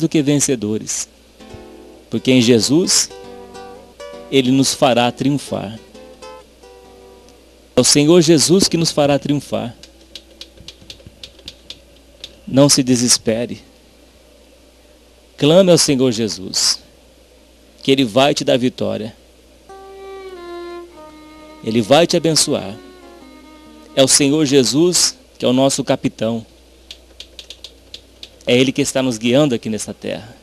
do que vencedores. Porque em Jesus, Ele nos fará triunfar. É o Senhor Jesus que nos fará triunfar. Não se desespere. Clame ao Senhor Jesus, que Ele vai te dar vitória. Ele vai te abençoar. É o Senhor Jesus que é o nosso capitão. É Ele que está nos guiando aqui nessa terra.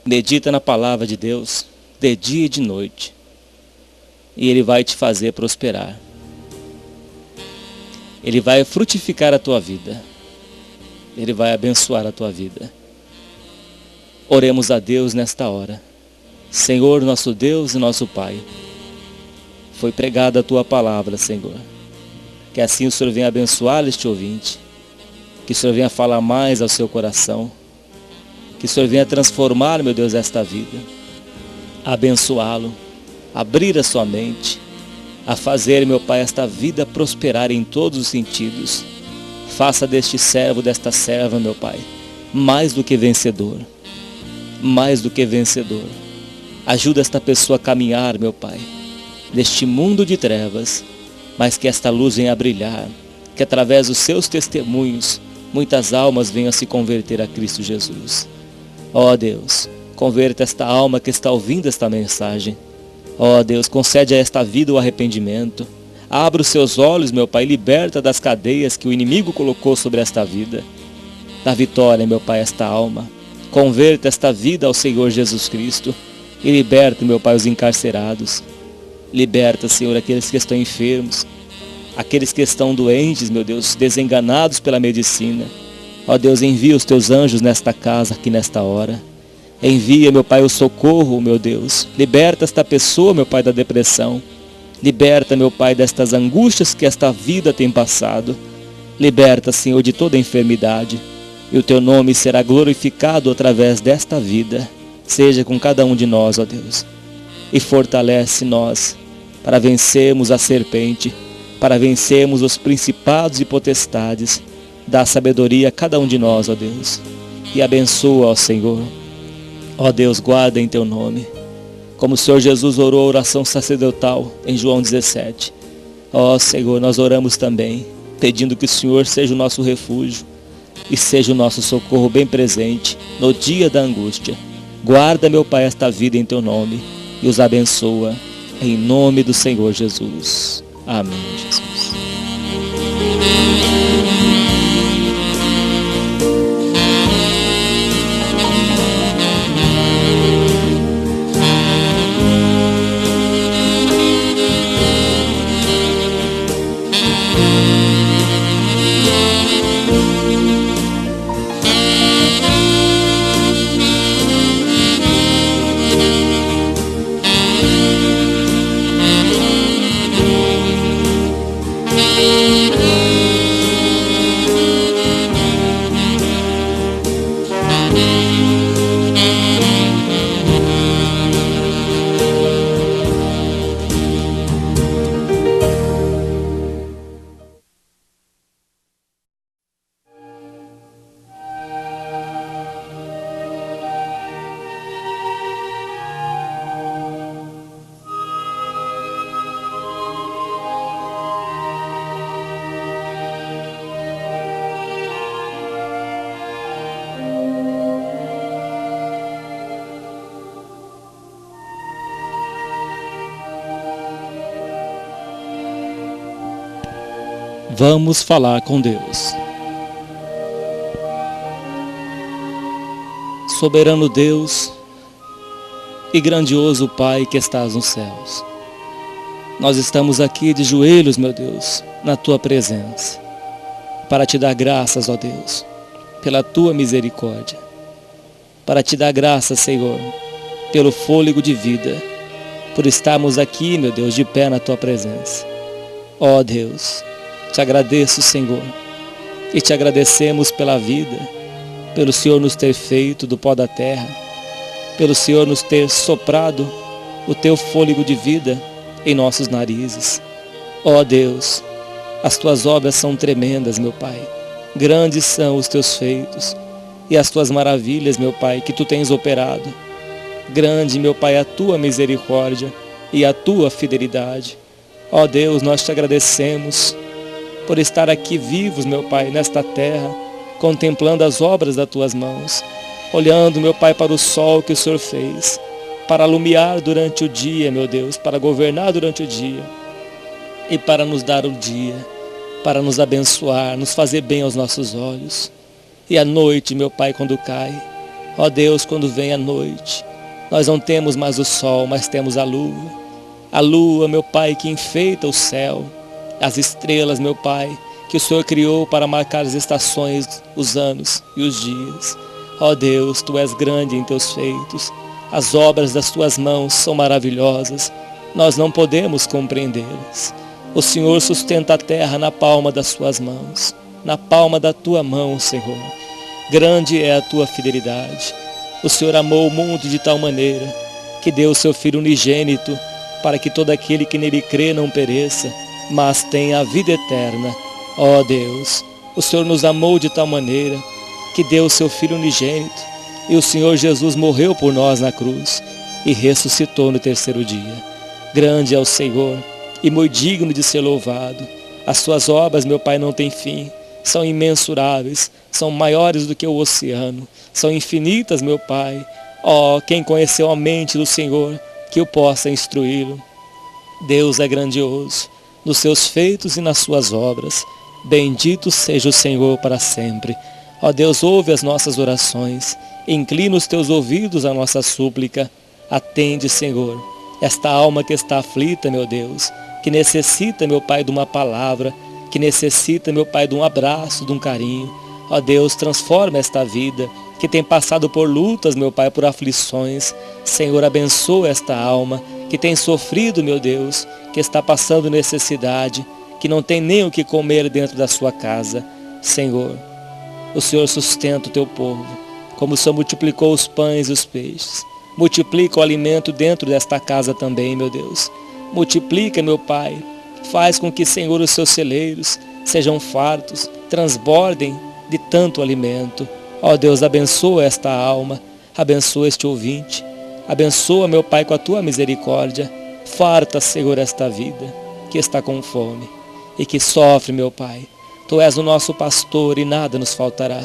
Medita na palavra de Deus, de dia e de noite. E Ele vai te fazer prosperar. Ele vai frutificar a tua vida. Ele vai abençoar a tua vida. Oremos a Deus nesta hora. Senhor, nosso Deus e nosso Pai, foi pregada a tua palavra, Senhor. Que assim o Senhor venha abençoar este ouvinte. Que o Senhor venha falar mais ao seu coração. Que o Senhor venha transformar, meu Deus, esta vida. Abençoá-lo. Abrir a sua mente. A fazer, meu Pai, esta vida prosperar em todos os sentidos. Faça deste servo, desta serva, meu Pai, mais do que vencedor. Mais do que vencedor. Ajuda esta pessoa a caminhar, meu Pai, neste mundo de trevas, mas que esta luz venha a brilhar, que através dos seus testemunhos, muitas almas venham a se converter a Cristo Jesus. Ó Deus, converta esta alma que está ouvindo esta mensagem. Ó Deus, concede a esta vida o arrependimento. Abra os seus olhos, meu Pai, liberta das cadeias que o inimigo colocou sobre esta vida. Dá vitória, meu Pai, a esta alma. Converta esta vida ao Senhor Jesus Cristo. E liberta, meu Pai, os encarcerados. Liberta, Senhor, aqueles que estão enfermos. Aqueles que estão doentes, meu Deus, desenganados pela medicina. Ó Deus, envia os teus anjos nesta casa, aqui nesta hora. Envia, meu Pai, o socorro, meu Deus. Liberta esta pessoa, meu Pai, da depressão. Liberta, meu Pai, destas angústias que esta vida tem passado. Liberta, Senhor, de toda enfermidade. E o teu nome será glorificado através desta vida. Seja com cada um de nós, ó Deus. E fortalece nós para vencermos a serpente, para vencermos os principados e potestades. Dá sabedoria a cada um de nós, ó Deus. E abençoa, ó Senhor. Ó Deus, guarda em teu nome. Como o Senhor Jesus orou a oração sacerdotal em João 17. Ó Senhor, nós oramos também, pedindo que o Senhor seja o nosso refúgio e seja o nosso socorro bem presente no dia da angústia. Guarda, meu Pai, esta vida em teu nome e os abençoa em nome do Senhor Jesus. Amém, Jesus. Vamos falar com Deus. Soberano Deus e grandioso Pai que estás nos céus, nós estamos aqui de joelhos, meu Deus, na tua presença, para te dar graças, ó Deus, pela tua misericórdia, para te dar graças, Senhor, pelo fôlego de vida, por estarmos aqui, meu Deus, de pé na tua presença. Ó Deus, te agradeço, Senhor, e te agradecemos pela vida, pelo Senhor nos ter feito do pó da terra, pelo Senhor nos ter soprado o teu fôlego de vida em nossos narizes. Ó Deus, as tuas obras são tremendas, meu Pai. Grandes são os teus feitos e as tuas maravilhas, meu Pai, que tu tens operado. Grande, meu Pai, a tua misericórdia e a tua fidelidade. Ó Deus, nós te agradecemos por estar aqui vivos, meu Pai, nesta terra, contemplando as obras das tuas mãos, olhando, meu Pai, para o sol que o Senhor fez, para alumiar durante o dia, meu Deus, para governar durante o dia e para nos dar o dia, para nos abençoar, nos fazer bem aos nossos olhos. E à noite, meu Pai, quando cai, ó Deus, quando vem a noite, nós não temos mais o sol, mas temos a lua, meu Pai, que enfeita o céu, as estrelas, meu Pai, que o Senhor criou para marcar as estações, os anos e os dias. Ó Deus, tu és grande em teus feitos, as obras das tuas mãos são maravilhosas, nós não podemos compreendê-las. O Senhor sustenta a terra na palma das suas mãos, na palma da tua mão, Senhor. Grande é a tua fidelidade. O Senhor amou o mundo de tal maneira que deu o seu Filho unigênito para que todo aquele que nele crê não pereça, mas tenha a vida eterna. Ó Deus, o Senhor nos amou de tal maneira que deu o seu Filho unigênito e o Senhor Jesus morreu por nós na cruz e ressuscitou no terceiro dia. Grande é o Senhor e muito digno de ser louvado. As suas obras, meu Pai, não têm fim. São imensuráveis, são maiores do que o oceano, são infinitas, meu Pai. Ó, quem conheceu a mente do Senhor, que o possa instruí-lo. Deus é grandioso nos seus feitos e nas suas obras. Bendito seja o Senhor para sempre. Ó Deus, ouve as nossas orações, inclina os teus ouvidos à nossa súplica. Atende, Senhor, esta alma que está aflita, meu Deus, que necessita, meu Pai, de uma palavra, que necessita, meu Pai, de um abraço, de um carinho. Ó Deus, transforma esta vida que tem passado por lutas, meu Pai, por aflições. Senhor, abençoa esta alma que tem sofrido, meu Deus, que está passando necessidade, que não tem nem o que comer dentro da sua casa. Senhor, o Senhor sustenta o teu povo, como o Senhor multiplicou os pães e os peixes. Multiplica o alimento dentro desta casa também, meu Deus. Multiplica, meu Pai. Faz com que, Senhor, os seus celeiros sejam fartos, transbordem de tanto alimento. Ó Deus, abençoa esta alma, abençoa este ouvinte. Abençoa, meu Pai, com a tua misericórdia. Farta, Senhor, esta vida que está com fome e que sofre, meu Pai. Tu és o nosso pastor e nada nos faltará.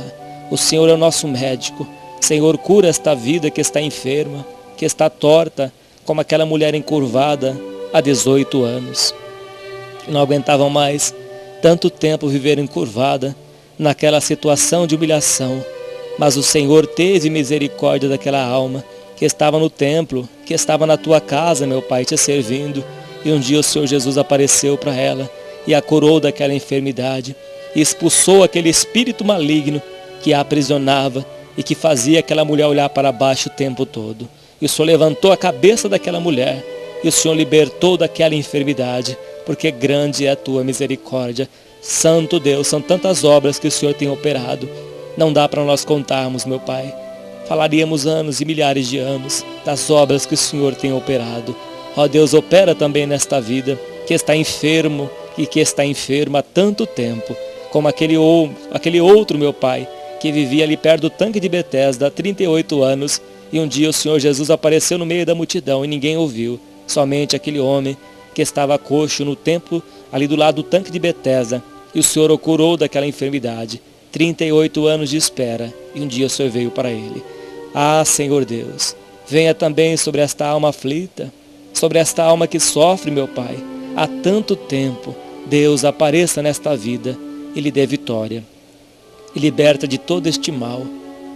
O Senhor é o nosso médico. Senhor, cura esta vida que está enferma, que está torta, como aquela mulher encurvada há 18 anos. Não aguentavam mais tanto tempo viver encurvada naquela situação de humilhação. Mas o Senhor teve misericórdia daquela alma que estava no templo, que estava na tua casa, meu Pai, te servindo. E um dia o Senhor Jesus apareceu para ela e a curou daquela enfermidade e expulsou aquele espírito maligno que a aprisionava e que fazia aquela mulher olhar para baixo o tempo todo. E o Senhor levantou a cabeça daquela mulher e o Senhor libertou daquela enfermidade, porque grande é a tua misericórdia. Santo Deus, são tantas obras que o Senhor tem operado. Não dá para nós contarmos, meu Pai. Falaríamos anos e milhares de anos das obras que o Senhor tem operado. Ó Deus, opera também nesta vida que está enfermo e que está enferma há tanto tempo, como aquele outro, meu Pai, que vivia ali perto do tanque de Betesda há 38 anos, e um dia o Senhor Jesus apareceu no meio da multidão e ninguém ouviu, somente aquele homem que estava coxo no templo ali do lado do tanque de Betesda, e o Senhor o curou daquela enfermidade. 38 anos de espera, e um dia o Senhor veio para ele. Ah, Senhor Deus, venha também sobre esta alma aflita, sobre esta alma que sofre, meu Pai, há tanto tempo. Deus, apareça nesta vida e lhe dê vitória. E liberta de todo este mal.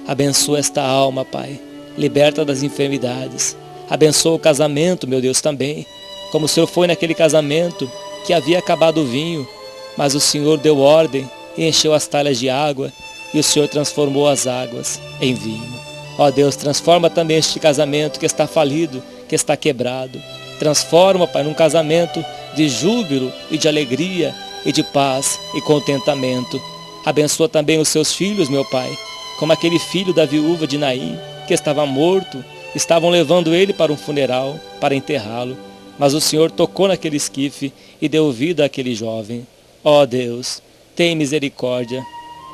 Abençoa esta alma, Pai. Liberta das enfermidades. Abençoa o casamento, meu Deus, também. Como o Senhor foi naquele casamento que havia acabado o vinho, mas o Senhor deu ordem e encheu as talhas de água, e o Senhor transformou as águas em vinho. Ó Deus, transforma também este casamento que está falido, que está quebrado. Transforma, Pai, num casamento de júbilo e de alegria e de paz e contentamento. Abençoa também os seus filhos, meu Pai, como aquele filho da viúva de Naim, que estava morto. Estavam levando ele para um funeral, para enterrá-lo. Mas o Senhor tocou naquele esquife e deu vida àquele jovem. Ó Deus, tem misericórdia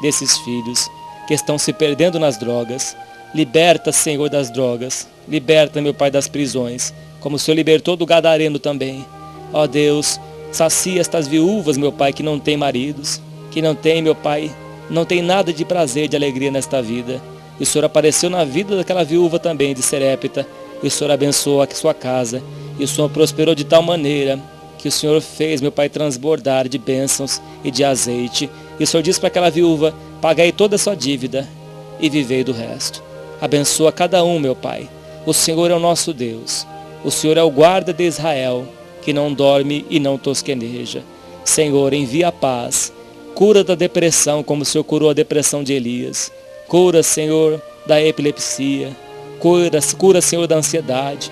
desses filhos que estão se perdendo nas drogas. Liberta, Senhor, das drogas. Liberta, meu Pai, das prisões, como o Senhor libertou do gadareno também. Ó Deus, sacia estas viúvas, meu Pai, que não têm maridos, que não têm, meu Pai, não tem nada de prazer, de alegria nesta vida. E o Senhor apareceu na vida daquela viúva também, de Serepta, e o Senhor abençoou a sua casa. E o Senhor prosperou de tal maneira que o Senhor fez, meu Pai, transbordar de bênçãos e de azeite. E o Senhor disse para aquela viúva: pagai toda a sua dívida e vivei do resto. Abençoa cada um, meu Pai. O Senhor é o nosso Deus. O Senhor é o guarda de Israel, que não dorme e não tosqueneja. Senhor, envia a paz. Cura da depressão, como o Senhor curou a depressão de Elias. Cura, Senhor, da epilepsia. Cura, Senhor, da ansiedade.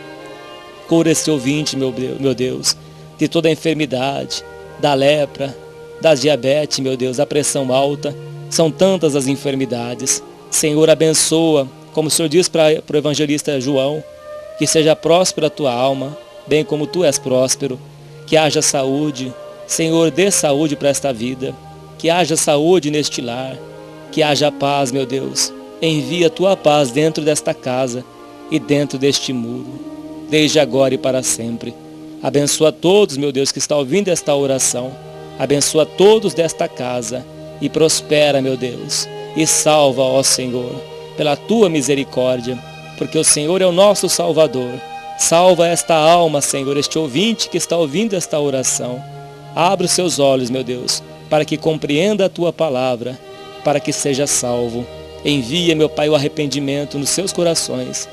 Cura esse ouvinte, meu Deus, de toda a enfermidade, da lepra, da diabetes, meu Deus, da pressão alta. São tantas as enfermidades. Senhor, abençoa, como o Senhor diz para o evangelista João, que seja próspera a tua alma, bem como tu és próspero. Que haja saúde. Senhor, dê saúde para esta vida. Que haja saúde neste lar. Que haja paz, meu Deus. Envia a tua paz dentro desta casa e dentro deste muro, desde agora e para sempre. Abençoa todos, meu Deus, que estão ouvindo esta oração. Abençoa todos desta casa e prospera, meu Deus. E salva, ó Senhor, pela tua misericórdia, porque o Senhor é o nosso Salvador. Salva esta alma, Senhor, este ouvinte que está ouvindo esta oração. Abre os seus olhos, meu Deus, para que compreenda a tua palavra, para que seja salvo. Envia, meu Pai, o arrependimento nos seus corações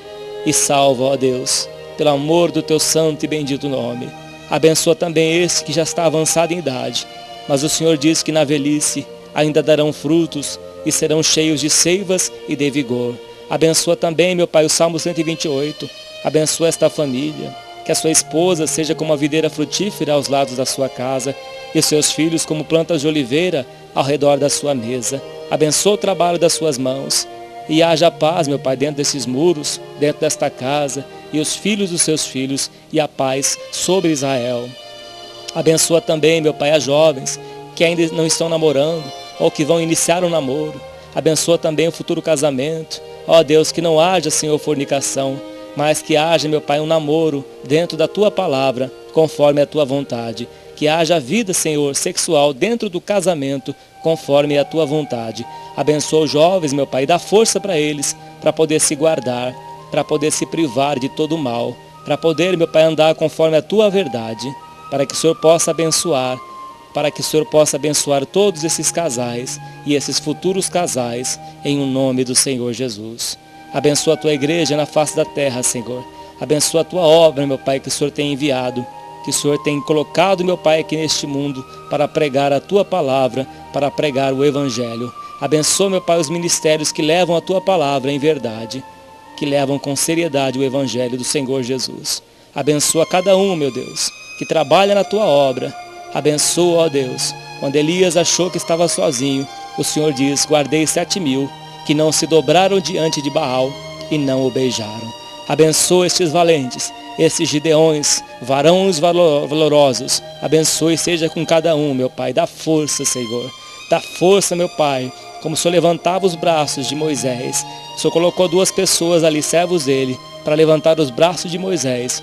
e salva, ó Deus, pelo amor do teu santo e bendito nome. Abençoa também esse que já está avançado em idade, mas o Senhor diz que na velhice ainda darão frutos e serão cheios de seivas e de vigor. Abençoa também, meu Pai, o Salmo 128. Abençoa esta família, que a sua esposa seja como uma videira frutífera aos lados da sua casa e seus filhos como plantas de oliveira ao redor da sua mesa. Abençoa o trabalho das suas mãos e haja paz, meu Pai, dentro desses muros, dentro desta casa e os filhos dos seus filhos e a paz sobre Israel. Abençoa também, meu Pai, as jovens que ainda não estão namorando ou que vão iniciar um namoro. Abençoa também o futuro casamento. Ó Deus, que não haja, Senhor, fornicação, mas que haja, meu Pai, um namoro dentro da tua palavra, conforme a tua vontade. Que haja vida, Senhor, sexual dentro do casamento, conforme a tua vontade. Abençoa os jovens, meu Pai, dá força para eles, para poder se guardar, para poder se privar de todo o mal, para poder, meu Pai, andar conforme a tua verdade, para que o Senhor possa abençoar, para que o Senhor possa abençoar todos esses casais e esses futuros casais, em um nome do Senhor Jesus. Abençoa a tua igreja na face da terra, Senhor. Abençoa a tua obra, meu Pai, que o Senhor tem enviado, que o Senhor tem colocado, meu Pai, aqui neste mundo para pregar a tua palavra, para pregar o evangelho. Abençoa, meu Pai, os ministérios que levam a tua palavra em verdade, que levam com seriedade o evangelho do Senhor Jesus. Abençoa cada um, meu Deus, que trabalha na tua obra. Abençoa, ó Deus. Quando Elias achou que estava sozinho, o Senhor diz: guardei 7.000 que não se dobraram diante de Baal e não o beijaram. Abençoa estes valentes, esses gideões, varões valorosos. Abençoe e seja com cada um, meu Pai. Dá força, Senhor. Dá força, meu Pai. Como o Senhor levantava os braços de Moisés, o Senhor colocou 2 pessoas ali, servos dele, para levantar os braços de Moisés.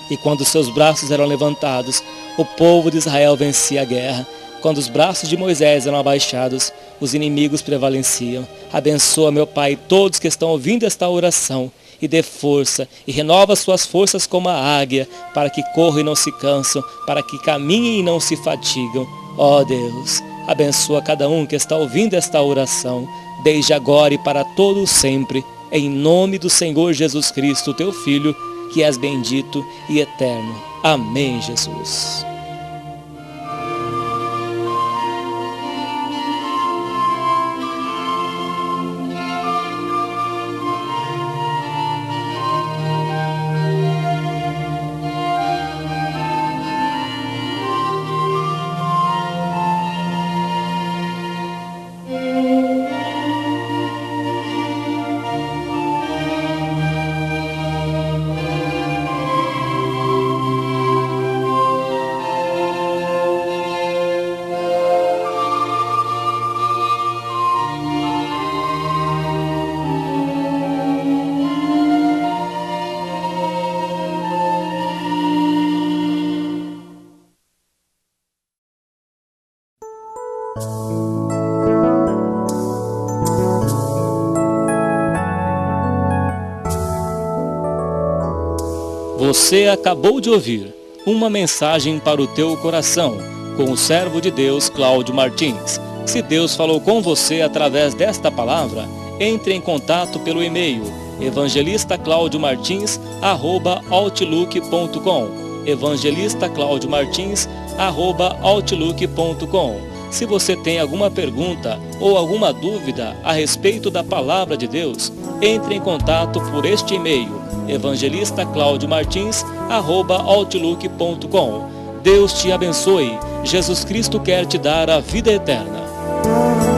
E quando os seus braços eram levantados, o povo de Israel vencia a guerra. Quando os braços de Moisés eram abaixados, os inimigos prevaleciam. Abençoa, meu Pai, todos que estão ouvindo esta oração, e dê força, e renova suas forças como a águia, para que corram e não se cansam, para que caminhem e não se fatigam. Ó Deus, abençoa cada um que está ouvindo esta oração, desde agora e para todo sempre, em nome do Senhor Jesus Cristo, teu Filho, que és bendito e eterno. Amém, Jesus. Você acabou de ouvir uma mensagem para o teu coração, com o servo de Deus, Cláudio Martins. Se Deus falou com você através desta palavra, entre em contato pelo e-mail evangelistaclaudiomartins@outlook.com, evangelistaclaudiomartins@outlook.com. Se você tem alguma pergunta ou alguma dúvida a respeito da palavra de Deus, entre em contato por este e-mail, evangelistaclaudiomartins@outlook.com. Deus te abençoe Jesus Cristo quer te dar a vida eterna.